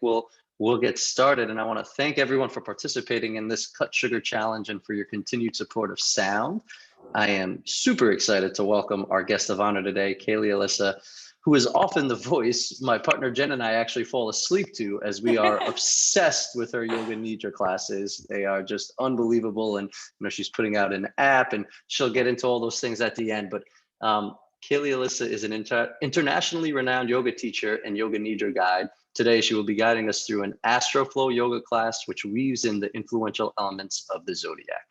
we'll get started. And I want to thank everyone for participating in this Cut Sugar Challenge and for your continued support of sound. I am super excited to welcome our guest of honor today, Caley Alyssa, who is often the voice my partner Jen and I actually fall asleep to, as we are obsessed with her yoga nidra classes. They are just unbelievable. And she's putting out an app, and she'll get into all those things at the end. But Caley Alyssa is an internationally renowned yoga teacher and yoga nidra guide. Today, she will be guiding us through an Astroflow Yoga class, which weaves in the influential elements of the zodiac.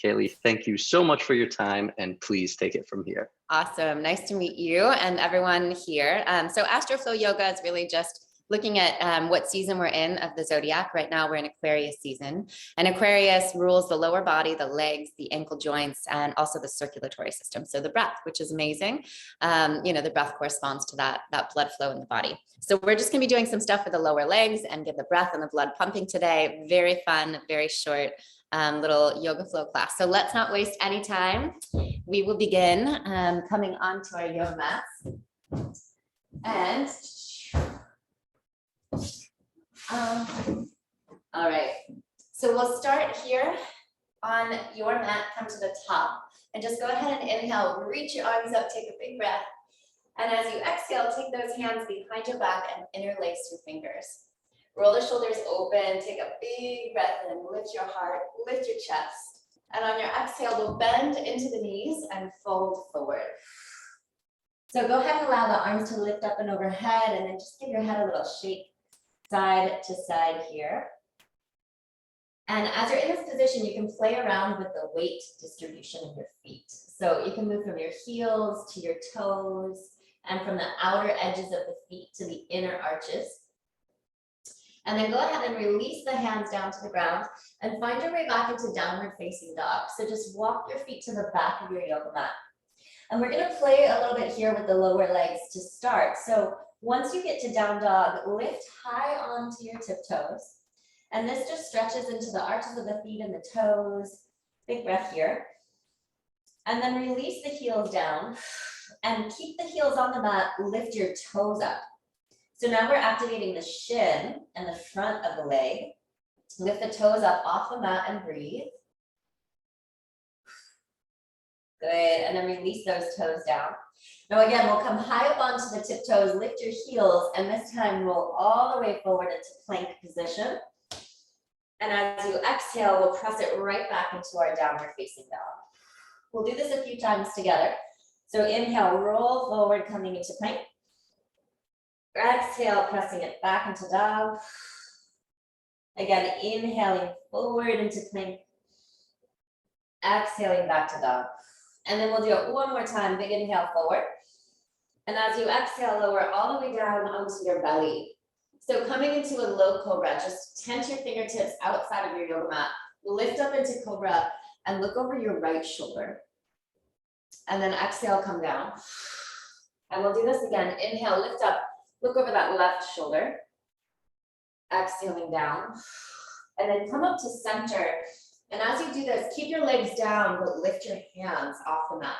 Caley, thank you so much for your time, and please take it from here. Awesome. Nice to meet you and everyone here. So Astroflow Yoga is really just looking at what season we're in of the zodiac. Right now, we're in Aquarius season, and Aquarius rules the lower body, the legs, the ankle joints, and also the circulatory system. So the breath, which is amazing. The breath corresponds to that blood flow in the body. So we're just going to be doing some stuff with the lower legs and get the breath and the blood pumping today. Very fun, very short. Little yoga flow class. So let's not waste any time. We will begin coming onto our yoga mats. And all right. So we'll start here on your mat, come to the top, and just go ahead and inhale, reach your arms up, take a big breath. And as you exhale, take those hands behind your back and interlace your fingers. Roll the shoulders open, take a big breath in, lift your heart, lift your chest. And on your exhale, we'll bend into the knees and fold forward. So go ahead and allow the arms to lift up and overhead, and then just give your head a little shake side to side here. And as you're in this position, you can play around with the weight distribution of your feet. So you can move from your heels to your toes, and from the outer edges of the feet to the inner arches. And then go ahead and release the hands down to the ground and find your way back into downward facing dog. So just walk your feet to the back of your yoga mat. And we're going to play a little bit here with the lower legs to start. So once you get to down dog, lift high onto your tiptoes. And this just stretches into the arches of the feet and the toes. Big breath here. And then release the heels down and keep the heels on the mat, lift your toes up. So now we're activating the shin and the front of the leg. Lift the toes up off the mat and breathe. Good, and then release those toes down. Now again, we'll come high up onto the tiptoes, lift your heels, and this time roll all the way forward into plank position. And as you exhale, we'll press it right back into our downward facing dog. We'll do this a few times together. So inhale, roll forward, coming into plank. Exhale, pressing it back into dog. Again, inhaling forward into plank. Exhaling back to dog. And then we'll do it one more time. Big inhale forward. And as you exhale, lower all the way down onto your belly. So coming into a low cobra, just tense your fingertips outside of your yoga mat. Lift up into cobra and look over your right shoulder. And then exhale, come down. And we'll do this again. Inhale, lift up. Look over that left shoulder, exhaling down, and then come up to center. And as you do this, keep your legs down, but lift your hands off the mat.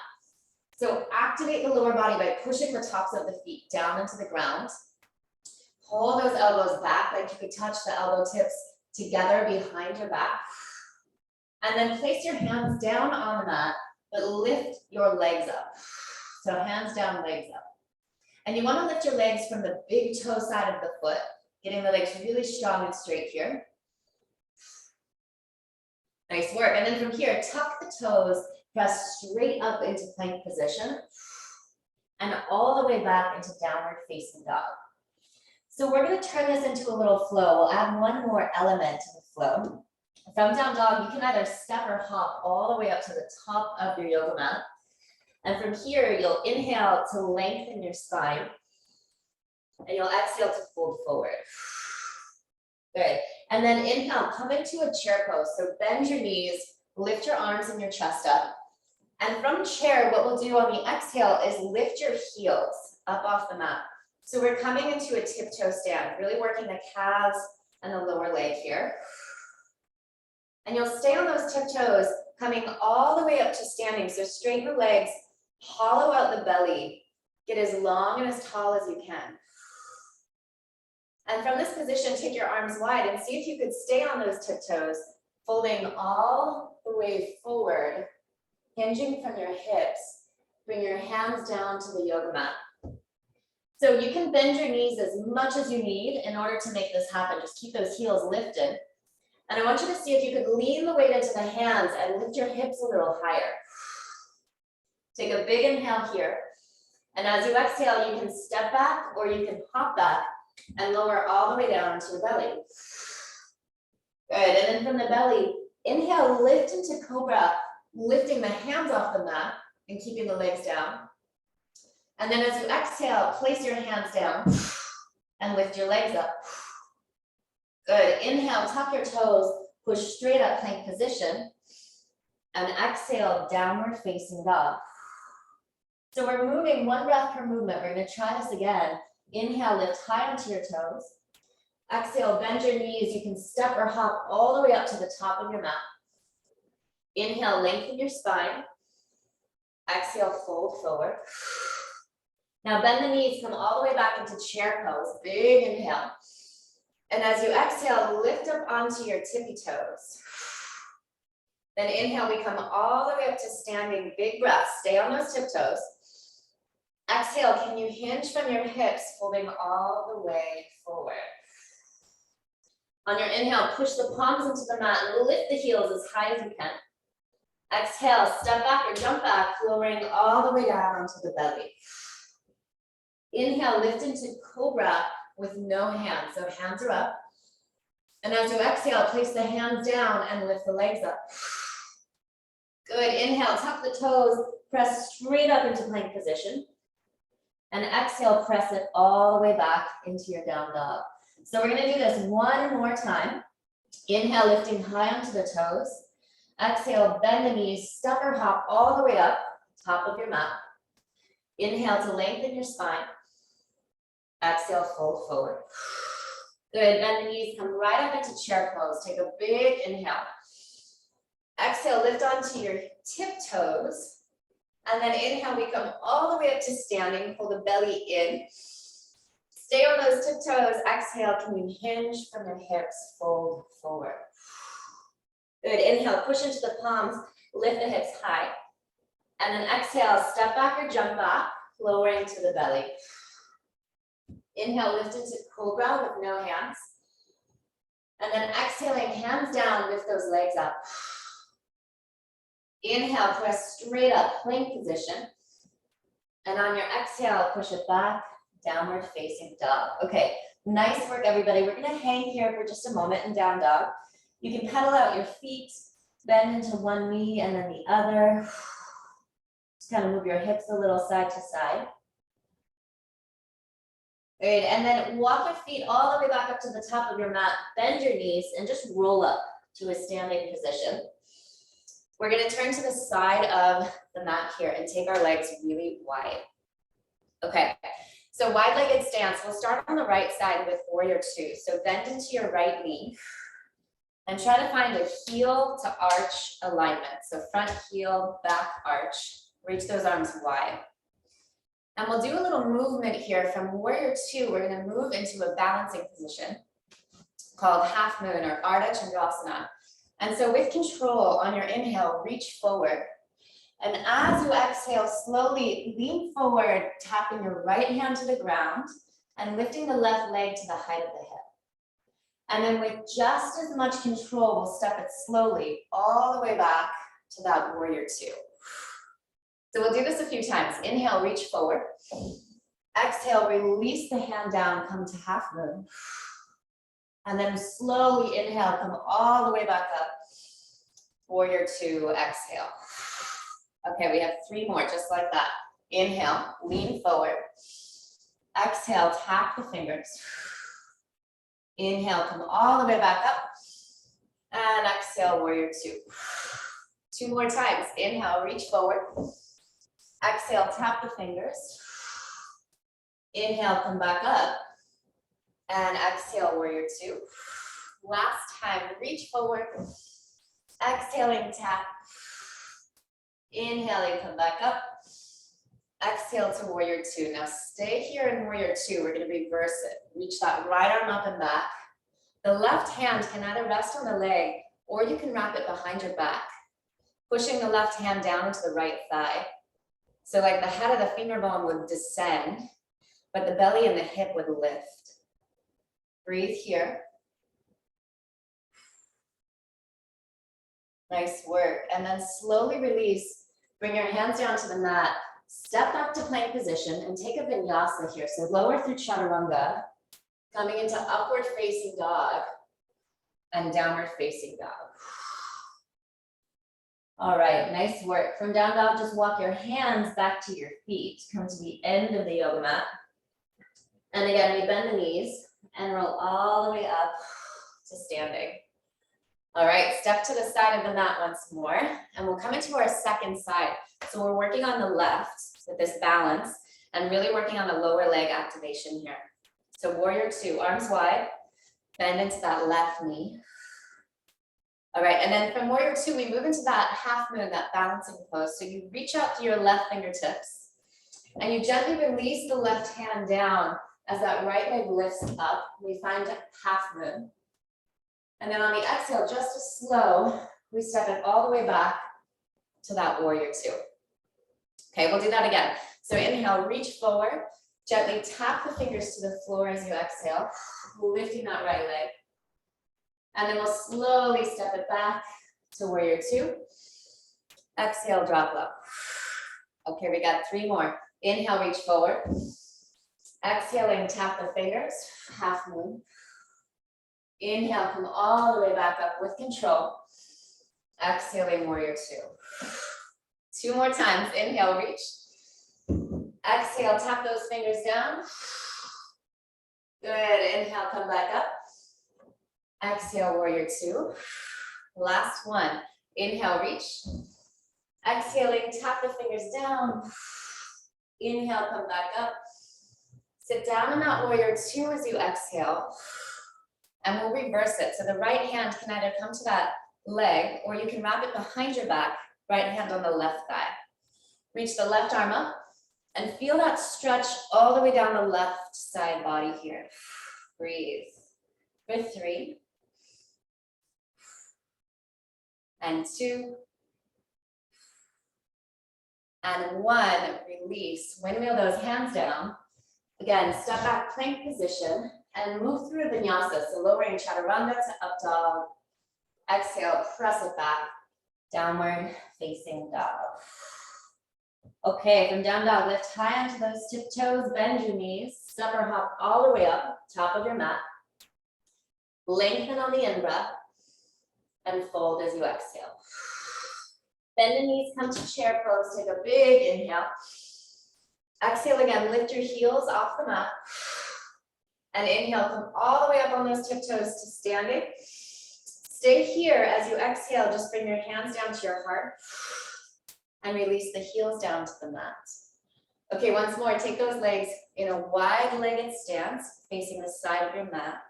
So activate the lower body by pushing the tops of the feet down into the ground. Pull those elbows back like you could touch the elbow tips together behind your back. And then place your hands down on the mat, but lift your legs up. So hands down, legs up. And you want to lift your legs from the big toe side of the foot, getting the legs really strong and straight here. Nice work. And then from here, tuck the toes, press straight up into plank position, and all the way back into downward facing dog. So we're going to turn this into a little flow. We'll add one more element to the flow. From down dog, you can either step or hop all the way up to the top of your yoga mat. And from here, you'll inhale to lengthen your spine, and you'll exhale to fold forward. Good. And then inhale, come into a chair pose. So bend your knees, lift your arms and your chest up. And from chair, what we'll do on the exhale is lift your heels up off the mat. So we're coming into a tiptoe stand, really working the calves and the lower leg here. And you'll stay on those tiptoes, coming all the way up to standing. So straighten the legs, hollow out the belly, get as long and as tall as you can. And from this position, take your arms wide and see if you could stay on those tiptoes, folding all the way forward, hinging from your hips. Bring your hands down to the yoga mat. So you can bend your knees as much as you need in order to make this happen. Just keep those heels lifted. And I want you to see if you could lean the weight into the hands and lift your hips a little higher. Take a big inhale here. And as you exhale, you can step back or you can hop back and lower all the way down to your belly. Good, and then from the belly, inhale, lift into Cobra, lifting the hands off the mat and keeping the legs down. And then as you exhale, place your hands down and lift your legs up. Good, inhale, tuck your toes, push straight up, plank position. And exhale, downward facing dog. So we're moving one breath per movement. We're gonna try this again. Inhale, lift high onto your toes. Exhale, bend your knees. You can step or hop all the way up to the top of your mat. Inhale, lengthen your spine. Exhale, fold forward. Now bend the knees, come all the way back into chair pose. Big inhale. And as you exhale, lift up onto your tippy toes. Then inhale, we come all the way up to standing, big breath. Stay on those tiptoes. Exhale, can you hinge from your hips, folding all the way forward. On your inhale, push the palms into the mat and lift the heels as high as you can. Exhale, step back or jump back, lowering all the way down onto the belly. Inhale, lift into Cobra with no hands, so hands are up. And as you exhale, place the hands down and lift the legs up. Good, inhale, tuck the toes, press straight up into plank position. And exhale, press it all the way back into your down dog. So we're gonna do this one more time. Inhale, lifting high onto the toes. Exhale, bend the knees, step or hop all the way up, top of your mat. Inhale to lengthen your spine. Exhale, fold forward. Good, bend the knees, come right up into chair pose. Take a big inhale. Exhale, lift onto your tiptoes. And then inhale, we come all the way up to standing, pull the belly in. Stay on those tiptoes. Exhale, can you hinge from your hips, fold forward. Good, inhale, push into the palms, lift the hips high. And then exhale, step back or jump back, lowering to the belly. Inhale, lift into Cobra with no hands. And then exhaling, hands down, lift those legs up. Inhale, press straight up, plank position. And on your exhale, push it back, downward facing dog. Okay, nice work, everybody. We're gonna hang here for just a moment in down dog. You can pedal out your feet, bend into one knee and then the other. Just kind of move your hips a little side to side. Good, and then walk your feet all the way back up to the top of your mat, bend your knees, and just roll up to a standing position. We're gonna turn to the side of the mat here and take our legs really wide. Okay, so wide-legged stance. We'll start on the right side with warrior two. So bend into your right knee and try to find a heel to arch alignment. So front heel, back arch, reach those arms wide. And we'll do a little movement here from warrior two. We're gonna move into a balancing position called half moon or Ardha Chandrasana. And so with control on your inhale, reach forward. And as you exhale, slowly lean forward, tapping your right hand to the ground and lifting the left leg to the height of the hip. And then with just as much control, we'll step it slowly all the way back to that warrior two. So we'll do this a few times. Inhale, reach forward. Exhale, release the hand down, come to half moon. And then slowly inhale, come all the way back up. Warrior two, exhale. Okay, we have three more, just like that. Inhale, lean forward. Exhale, tap the fingers. Inhale, come all the way back up. And exhale, warrior two. Two more times. Inhale, reach forward. Exhale, tap the fingers. Inhale, come back up. And exhale, warrior two. Last time, reach forward. Exhaling, tap. Inhaling, come back up. Exhale to warrior two. Now stay here in warrior two. We're going to reverse it. Reach that right arm up and back. The left hand can either rest on the leg or you can wrap it behind your back, pushing the left hand down into the right thigh. So like the head of the femur bone would descend, but the belly and the hip would lift. Breathe here. Nice work. And then slowly release. Bring your hands down to the mat. Step back to plank position and take a vinyasa here. So lower through chaturanga, coming into upward facing dog and downward facing dog. All right, nice work. From down dog, just walk your hands back to your feet. Come to the end of the yoga mat. And again, we bend the knees and roll all the way up to standing. All right, step to the side of the mat once more, and we'll come into our second side. So we're working on the left with this balance and really working on the lower leg activation here. So warrior two, arms wide, bend into that left knee. All right, and then from warrior two, we move into that half moon, that balancing pose. So you reach out to your left fingertips and you gently release the left hand down as that right leg lifts up. We find half moon. And then on the exhale, just as slow, we step it all the way back to that warrior two. Okay, we'll do that again. So inhale, reach forward, gently tap the fingers to the floor as you exhale, lifting that right leg. And then we'll slowly step it back to warrior two. Exhale, drop low. Okay, we got three more. Inhale, reach forward. Exhaling, tap the fingers, half moon. Inhale, come all the way back up with control. Exhaling, warrior two. Two more times. Inhale, reach. Exhale, tap those fingers down. Good. Inhale, come back up. Exhale, warrior two. Last one. Inhale, reach. Exhaling, tap the fingers down. Inhale, come back up. Sit down in that warrior two as you exhale. And we'll reverse it. So the right hand can either come to that leg or you can wrap it behind your back, right hand on the left thigh. Reach the left arm up and feel that stretch all the way down the left side body here. Breathe. For three. And two. And one. Release. Windmill those hands down. Again, step back, plank position. And move through a vinyasa, so lowering chaturanga to up dog. Exhale, press it back, downward facing dog. Okay, from down dog, lift high onto those tiptoes, bend your knees, step or hop all the way up, top of your mat. Lengthen on the in-breath, and fold as you exhale. Bend the knees, come to chair pose, take a big inhale. Exhale again, lift your heels off the mat. And inhale, come all the way up on those tiptoes to standing. Stay here as you exhale, just bring your hands down to your heart and release the heels down to the mat. Okay, once more, take those legs in a wide-legged stance, facing the side of your mat.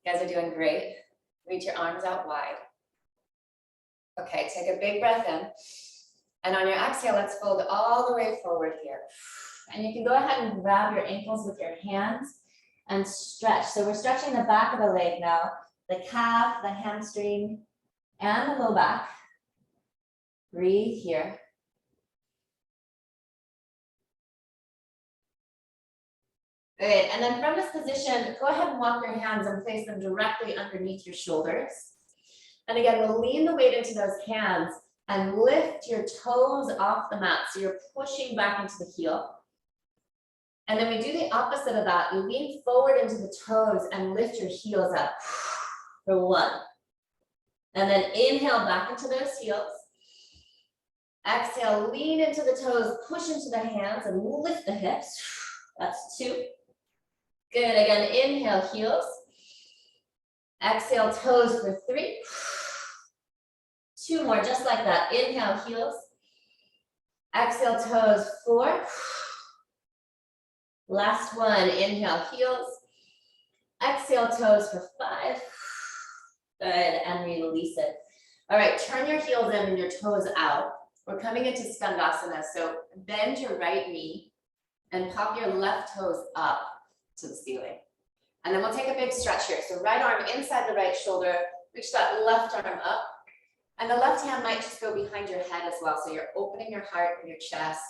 You guys are doing great. Reach your arms out wide. Okay, take a big breath in. And on your exhale, let's fold all the way forward here. And you can go ahead and grab your ankles with your hands and stretch. So we're stretching the back of the leg now, the calf, the hamstring, and the low back. Breathe here. Good, and then from this position, go ahead and walk your hands and place them directly underneath your shoulders. And again, we'll lean the weight into those hands and lift your toes off the mat. So you're pushing back into the heel. And then we do the opposite of that. You lean forward into the toes and lift your heels up for one. And then inhale back into those heels. Exhale, lean into the toes, push into the hands and lift the hips. That's two. Good, again, inhale, heels. Exhale, toes for three. Two more, just like that. Inhale, heels. Exhale, toes, four. Last one, inhale, heels. Exhale, toes for five. Good, and release it. All right, turn your heels in and your toes out. We're coming into Skandasana, so bend your right knee and pop your left toes up to the ceiling. And then we'll take a big stretch here. So right arm inside the right shoulder, reach that left arm up. And the left hand might just go behind your head as well. So you're opening your heart and your chest.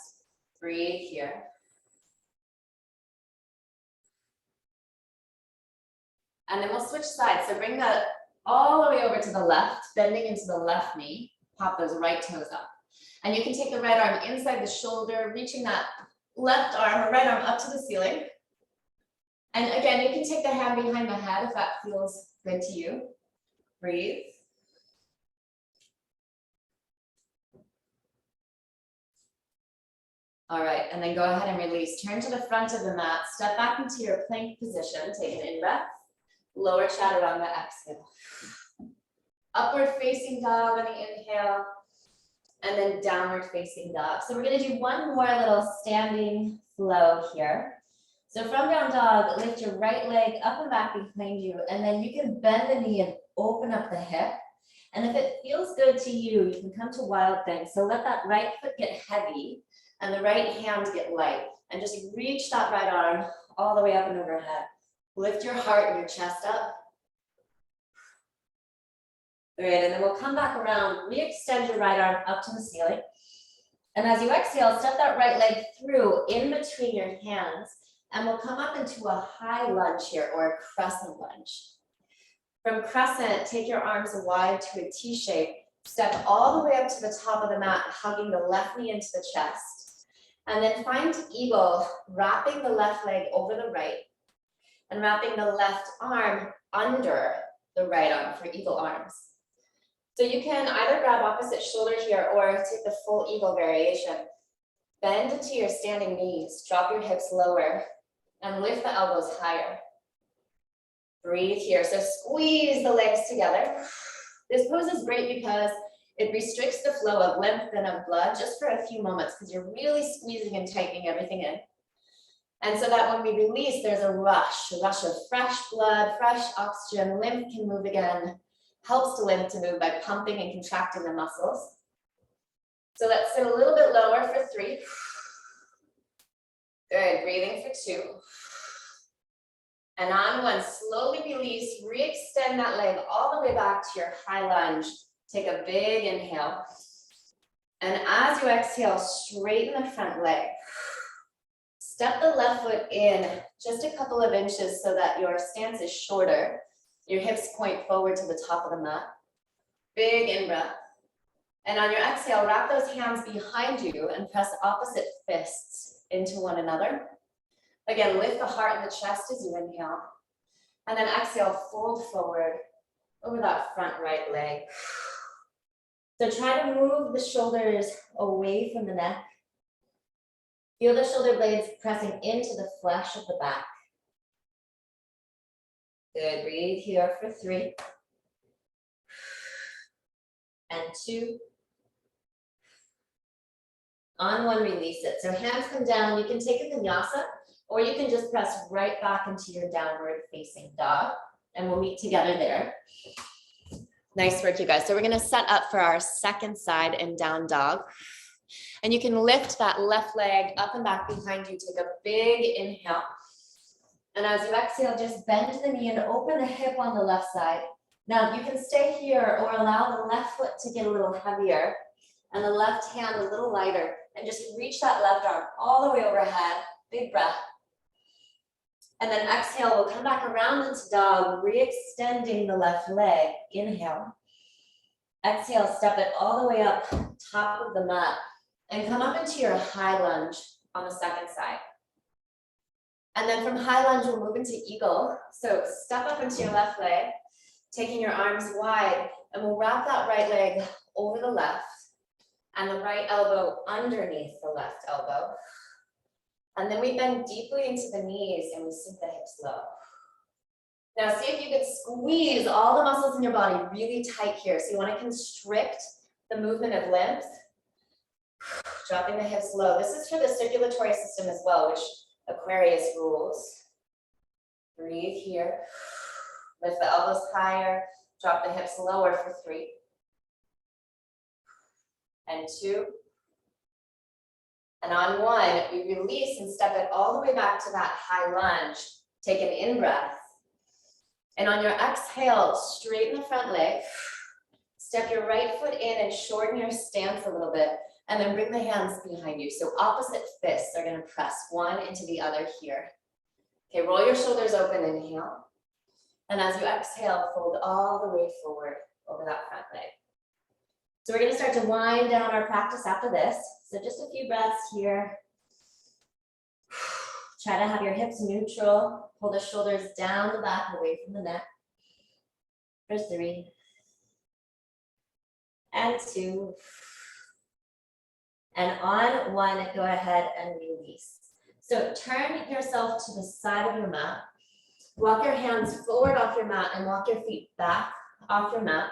Breathe here. And then we'll switch sides. So bring that all the way over to the left, bending into the left knee. Pop those right toes up. And you can take the right arm inside the shoulder, reaching that left arm or right arm up to the ceiling. And again, you can take the hand behind the head if that feels good to you. Breathe. All right, and then go ahead and release. Turn to the front of the mat, step back into your plank position, take an in-breath, lower chaturanga, exhale. Upward facing dog on the inhale, and then downward facing dog. So we're gonna do one more little standing flow here. So from down dog, lift your right leg up and back behind you, and then you can bend the knee and open up the hip. And if it feels good to you, you can come to wild thing. So let that right foot get heavy and the right hand get light. And just reach that right arm all the way up and overhead. Lift your heart and your chest up. All right, and then we'll come back around, re-extend your right arm up to the ceiling. And as you exhale, step that right leg through in between your hands, and we'll come up into a high lunge here, or a crescent lunge. From crescent, take your arms wide to a T shape, step all the way up to the top of the mat, hugging the left knee into the chest. And then find eagle, wrapping the left leg over the right, and wrapping the left arm under the right arm for eagle arms. So you can either grab opposite shoulder here or take the full eagle variation. Bend into your standing knees, drop your hips lower, and lift the elbows higher. Breathe here. So squeeze the legs together. This pose is great because it restricts the flow of lymph and of blood just for a few moments because you're really squeezing and tightening everything in. And so that when we release, there's a rush of fresh blood, fresh oxygen, lymph can move again. Helps the lymph to move by pumping and contracting the muscles. So let's sit a little bit lower for 3. Good, breathing for 2. And on 1, slowly release, re-extend that leg all the way back to your high lunge. Take a big inhale. And as you exhale, straighten the front leg. Step the left foot in just a couple of inches so that your stance is shorter. Your hips point forward to the top of the mat. Big in-breath. And on your exhale, wrap those hands behind you and press opposite fists into one another. Again, lift the heart and the chest as you inhale. And then exhale, fold forward over that front right leg. So try to move the shoulders away from the neck. Feel the shoulder blades pressing into the flesh of the back. Good, breathe here for 3. And 2. On 1, release it. So hands come down, you can take a vinyasa, or you can just press right back into your downward facing dog, and we'll meet together there. Nice work, you guys. So we're gonna set up for our second side in down dog. And you can lift that left leg up and back behind you, take a big inhale. And as you exhale, just bend the knee and open the hip on the left side. Now you can stay here or allow the left foot to get a little heavier and the left hand a little lighter, and just reach that left arm all the way overhead. Big breath. And then exhale, we'll come back around into dog, re-extending the left leg. Inhale. Exhale, step it all the way up top of the mat and come up into your high lunge on the second side. And then from high lunge, we'll move into eagle. So step up into your left leg, taking your arms wide, and we'll wrap that right leg over the left and the right elbow underneath the left elbow. And then we bend deeply into the knees and we sink the hips low. Now see if you can squeeze all the muscles in your body really tight here. So you want to constrict the movement of limbs, dropping the hips low. This is for the circulatory system as well, which Aquarius rules. Breathe here. Lift the elbows higher, drop the hips lower for 3. And 2. And on one, we release and step it all the way back to that high lunge. Take an in-breath. And on your exhale, straighten the front leg. Step your right foot in and shorten your stance a little bit. And then bring the hands behind you. So opposite fists are going to press one into the other here. Okay, roll your shoulders open, inhale. And as you exhale, fold all the way forward over that front leg. So we're going to start to wind down our practice after this. So just a few breaths here. Try to have your hips neutral. Pull the shoulders down the back, away from the neck. For 3. And 2. And on 1, go ahead and release. So turn yourself to the side of your mat. Walk your hands forward off your mat and walk your feet back off your mat.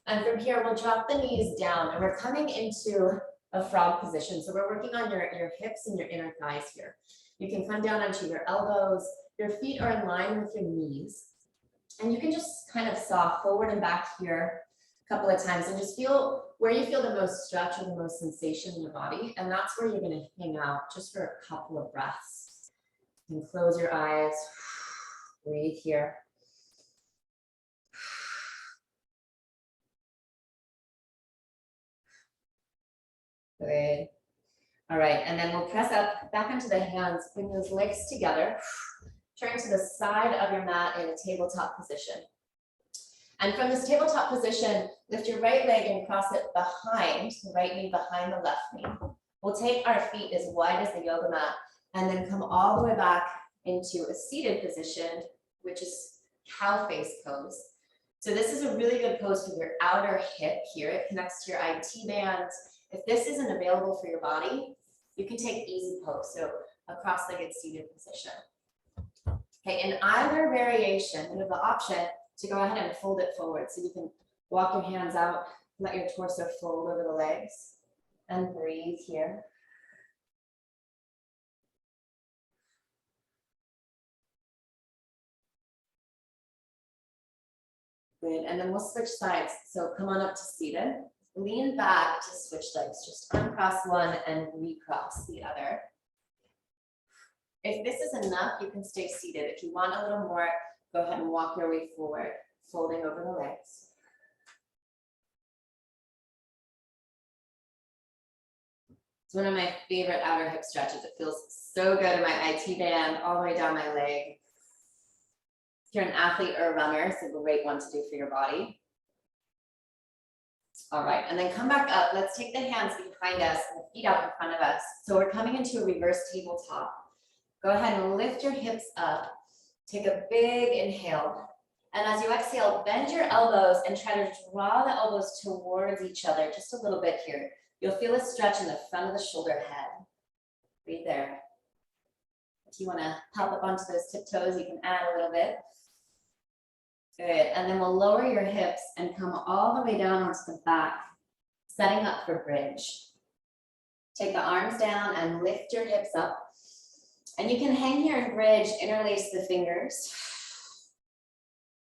And from here, we'll drop the knees down and we're coming into a frog position. So we're working on your hips and your inner thighs here. You can come down onto your elbows. Your feet are in line with your knees. And you can just kind of saw forward and back here a couple of times and just feel where you feel the most stretch or the most sensation in your body. And that's where you're going to hang out just for a couple of breaths. You can close your eyes, breathe here. Good. All right, and then we'll press up back onto the hands, bring those legs together, turn to the side of your mat in a tabletop position. And from this tabletop position, lift your right leg and cross it behind, the right knee behind the left knee. We'll take our feet as wide as the yoga mat and then come all the way back into a seated position, which is cow face pose. So this is a really good pose for your outer hip here. It connects to your IT bands. If this isn't available for your body, you can take easy pose, so a cross-legged seated position. Okay, in either variation, you have the option to go ahead and fold it forward. So you can walk your hands out, let your torso fold over the legs, and breathe here. Good, and then we'll switch sides. So come on up to seated. Lean back to switch legs. Just uncross one and recross the other. If this is enough, you can stay seated. If you want a little more, go ahead and walk your way forward, folding over the legs. It's one of my favorite outer hip stretches. It feels so good in my IT band, all the way down my leg. If you're an athlete or a runner, it's a great one to do for your body. All right, and then come back up. Let's take the hands behind us and the feet out in front of us. So we're coming into a reverse tabletop. Go ahead and lift your hips up. Take a big inhale. And as you exhale, bend your elbows and try to draw the elbows towards each other just a little bit here. You'll feel a stretch in the front of the shoulder head. Breathe there. If you want to pop up onto those tiptoes, you can add a little bit. Good, and then we'll lower your hips and come all the way down onto the back, setting up for bridge. Take the arms down and lift your hips up. And you can hang here and bridge, interlace the fingers.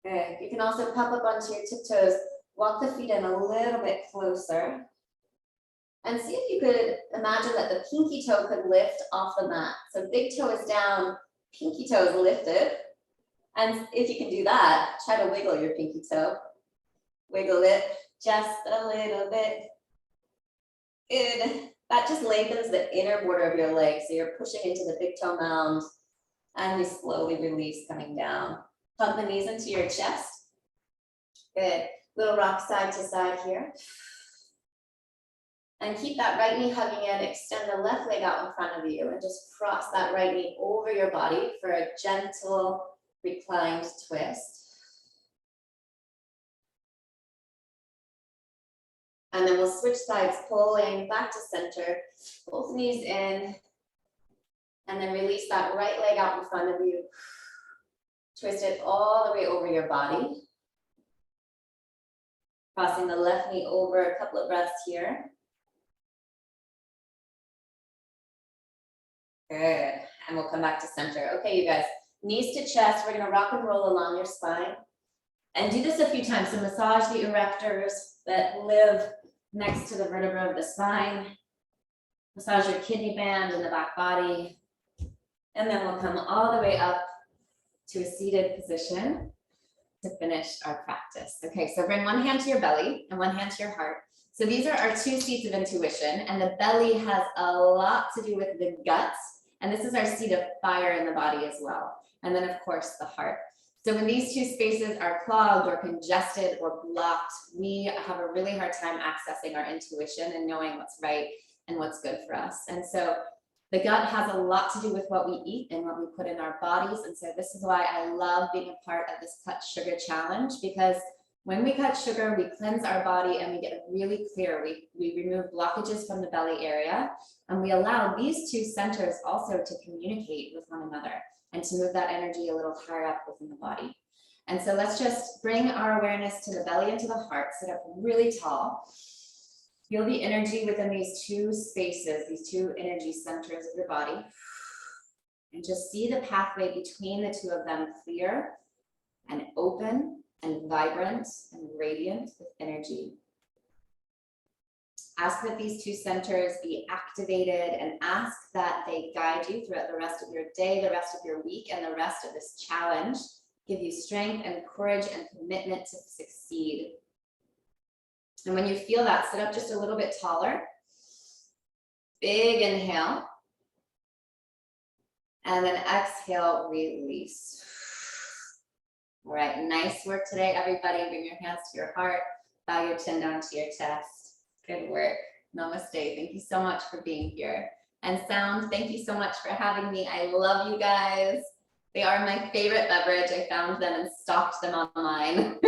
Good, you can also pop up onto your tiptoes, walk the feet in a little bit closer. And see if you could imagine that the pinky toe could lift off the mat. So big toe is down, pinky toe is lifted. And if you can do that, try to wiggle your pinky toe. Wiggle it just a little bit. Good. That just lengthens the inner border of your leg. So you're pushing into the big toe mound and you slowly release coming down. Hug the knees into your chest. Good. Little rock side to side here. And keep that right knee hugging in. Extend the left leg out in front of you and just cross that right knee over your body for a gentle reclined twist. And then we'll switch sides, pulling back to center, both knees in, and then release that right leg out in front of you. Twist it all the way over your body. Crossing the left knee over, a couple of breaths here. Good, and we'll come back to center. Okay, you guys. Knees to chest, we're gonna rock and roll along your spine. And do this a few times, so massage the erectors that live next to the vertebra of the spine. Massage your kidney band in the back body. And then we'll come all the way up to a seated position to finish our practice. Okay, so bring one hand to your belly and one hand to your heart. So these are our two seats of intuition, and the belly has a lot to do with the gut, and this is our seat of fire in the body as well. And then of course the heart. So when these two spaces are clogged or congested or blocked, we have a really hard time accessing our intuition and knowing what's right and what's good for us. And so the gut has a lot to do with what we eat and what we put in our bodies. And so this is why I love being a part of this Cut Sugar Challenge, because when we cut sugar, we cleanse our body and we get really clear. We remove blockages from the belly area, and we allow these two centers also to communicate with one another and to move that energy a little higher up within the body. And so let's just bring our awareness to the belly and to the heart, sit up really tall. Feel the energy within these two spaces, these two energy centers of your body, and just see the pathway between the two of them clear and open and vibrant and radiant with energy. Ask that these two centers be activated, and ask that they guide you throughout the rest of your day, the rest of your week, and the rest of this challenge. Give you strength and courage and commitment to succeed. And when you feel that, sit up just a little bit taller. Big inhale. And then exhale, release. All right, nice work today, everybody. Bring your hands to your heart, bow your chin down to your chest. Good work. Namaste. Thank you so much for being here. And Sound, thank you so much for having me. I love you guys. They are my favorite beverage. I found them and stocked them online.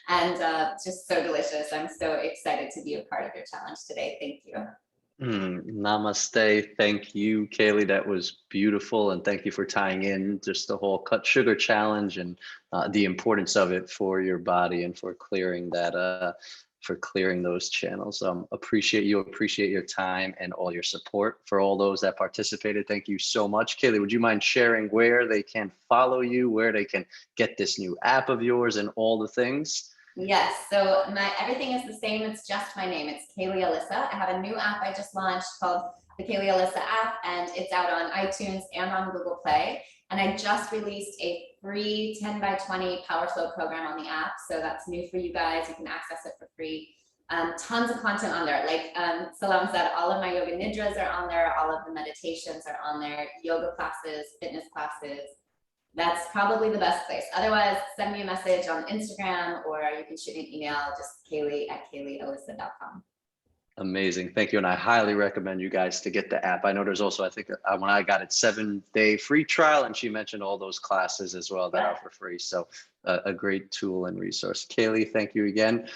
And just so delicious. I'm so excited to be a part of your challenge today. Thank you. Namaste. Thank you, Caley. That was beautiful. And thank you for tying in just the whole Cut Sugar Challenge and the importance of it for your body and for clearing that, for clearing those channels. Appreciate you, appreciate your time and all your support. For all those that participated, thank you so much. Caley, would you mind sharing where they can follow you, where they can get this new app of yours and all the things? Yes, so everything is the same. It's just my name. It's Caley Alyssa. I have a new app I just launched called the Caley Alyssa app, and it's out on iTunes and on Google Play. And I just released a free 10 by 20 Power Flow program on the app. So that's new for you guys. You can access it for free. Tons of content on there. Like Salam said, all of my yoga nidras are on there. All of the meditations are on there. Yoga classes, fitness classes. That's probably the best place. Otherwise, send me a message on Instagram, or you can shoot me an email, just Caley@CaleyAlyssa.com. Amazing. Thank you. And I highly recommend you guys to get the app. I know there's also, I think when I got it, 7-day free trial, and she mentioned all those classes as well that are for free. So a great tool and resource. Caley, thank you again.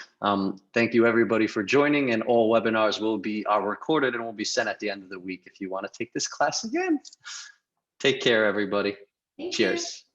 Thank you everybody for joining, and all webinars are recorded and will be sent at the end of the week if you want to take this class again. Take care, everybody. Thank Cheers. You.